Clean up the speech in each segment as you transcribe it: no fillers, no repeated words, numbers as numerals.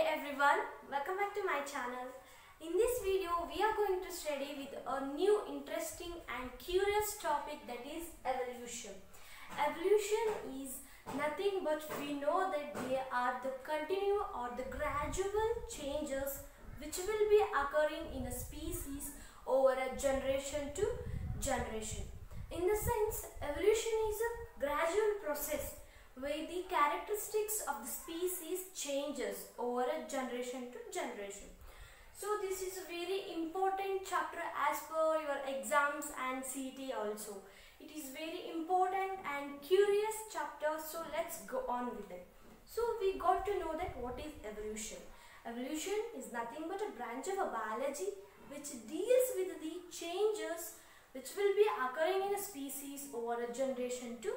everyone, welcome back to my channel. In this video we are going to study with a new interesting and curious topic, that is evolution. Evolution is nothing but we know that they are the continuous or the gradual changes which will be occurring in a species over a generation to generation. In the sense, evolution is a gradual process where the characteristics of the species changes over a generation to generation. So this is a very important chapter as per your exams and CET also. It is very important and curious chapter, so let's go on with it. So we got to know that what is evolution. Evolution is nothing but a branch of a biology which deals with the changes which will be occurring in a species over a generation to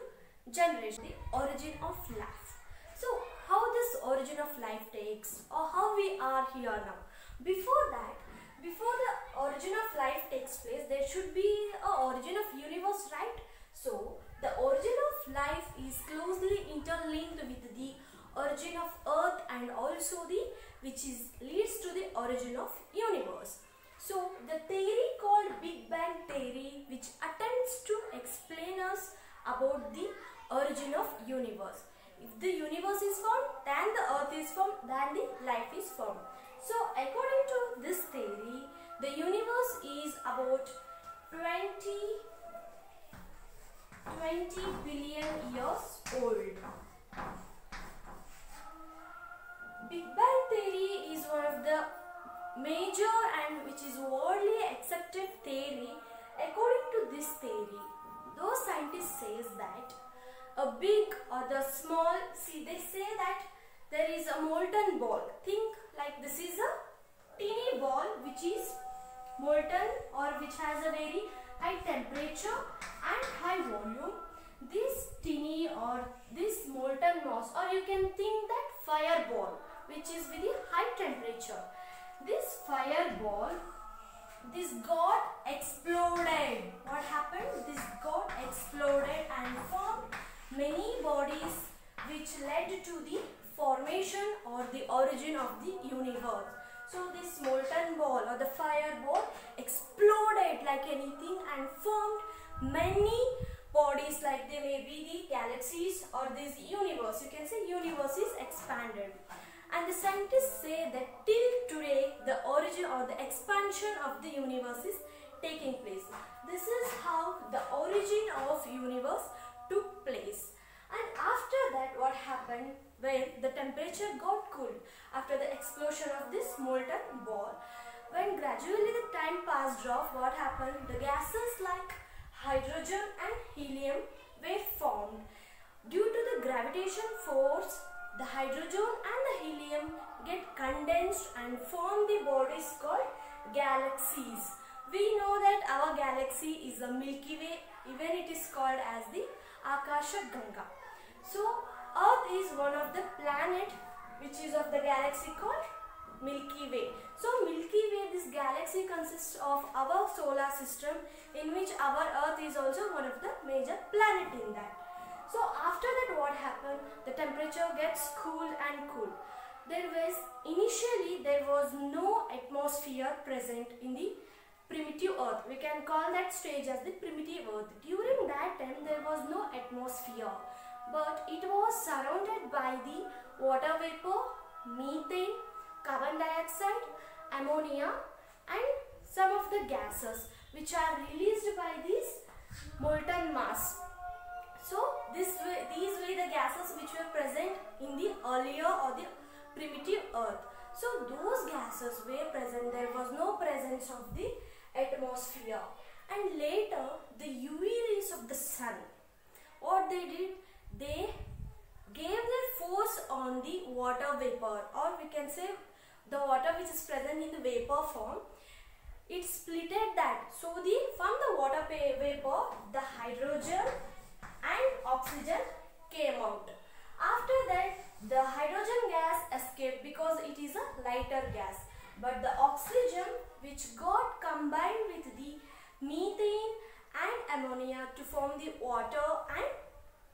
generation. The origin of life. So how this origin of life takes, or how we are here now. Before the origin of life takes place, there should be an origin of universe, right? So the origin of life is closely interlinked with the origin of earth and also the leads to the origin of universe. So the theory called Big Bang theory, which attempts to explain us about the origin of universe. If the universe is formed, then the earth is formed, then the life is formed. So according to this theory, the universe is about 20 billion years old. Big Bang theory is one of the major and which is widely accepted theory. According to this theory, those scientists says that a big or the small, they say that there is a molten ball. Think like this is a teeny ball which is molten or which has a very high temperature and high volume. This teeny or this molten mass, or you can think that fireball which is with a high temperature. This fireball, this got exploded. What happened? This got exploded and formed many bodies which led to the formation or the origin of the universe. So this molten ball or the fireball exploded like anything and formed many bodies, like they may be the galaxies or this universe. You can say universe is expanded. And the scientists say that till today the origin or the expansion of the universe is taking place. This is how the origin of universe took place. And after that, what happened when the temperature got cooled after the explosion of this molten ball? When gradually the time passed off, what happened? The gases like hydrogen and helium were formed. Due to the gravitation force, the hydrogen and the helium get condensed and form the bodies called galaxies. We know that our galaxy is the Milky Way, even it is called as the Akasha Ganga. So Earth is one of the planet which is of the galaxy called Milky Way. So Milky Way, this galaxy consists of our solar system, in which our Earth is also one of the major planet in that. So after that, what happened? The temperature gets cooled and cooled. Initially there was no atmosphere present in the primitive Earth. We can call that stage as the primitive Earth. During that time there was no atmosphere, but it was surrounded by the water vapor, methane, carbon dioxide, ammonia and some of the gases which are released by this molten mass. So these were the gases which were present in the earlier or the primitive Earth. So those gases were present. There was no presence of the atmosphere. And later the UV rays of the sun, what they did, they gave their force on the water vapor, or we can say the water which is present in the vapor form. It splitted that. So from the water vapor, the hydrogen and oxygen came out. After that, the hydrogen gas escaped because it is a lighter gas, but the oxygen which got combined with the methane and ammonia to form the water and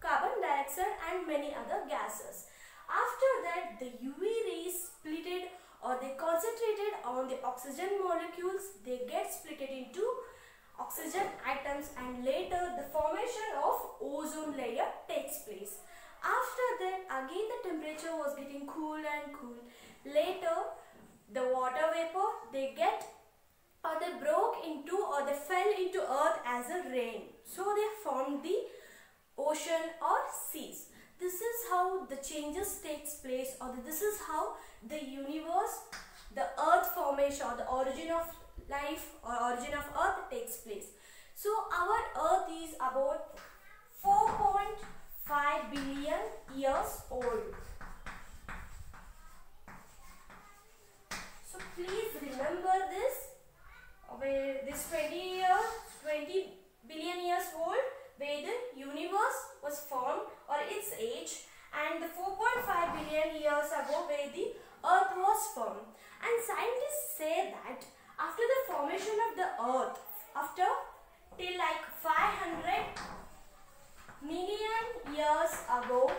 carbon dioxide and many other gases. After that, the UV rays splitted or they concentrated on the oxygen molecules, they get splitted into oxygen atoms, and later the formation of ozone layer takes place. After that, again the temperature was getting cool and cool. Later the water vapor, they get or they broke into or they fell into earth as a rain. So they formed the ocean or seas. This is how the changes takes place, or this is how the universe, the earth formation or the origin of life or origin of earth takes place. So our earth is about 4.5 billion years old. So please remember this. Where this 20 billion years old, where the universe was formed or its age, and the 4.5 billion years ago where the earth was formed. And scientists say that after the formation of the earth, after till like 500 million years ago,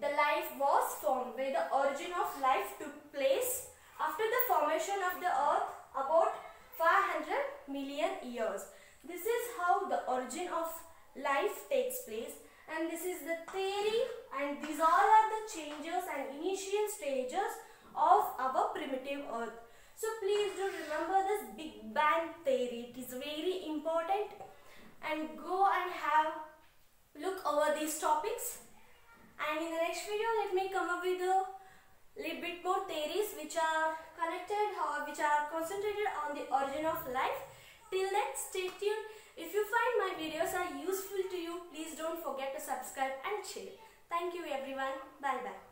the life was formed, where the origin of life took place after the formation of the earth about 500 million years. This is how the origin of life takes place, and this is the theory, and these all are the changes and initial stages of our primitive earth. So please do remember this Big Bang theory. It is very important, and go and have look over these topics. And in the next video, let me come up with a little bit more theories which are connected or which are concentrated on the origin of life. Till then, stay tuned. If you find my videos are useful to you, please don't forget to subscribe and share. Thank you everyone. Bye bye.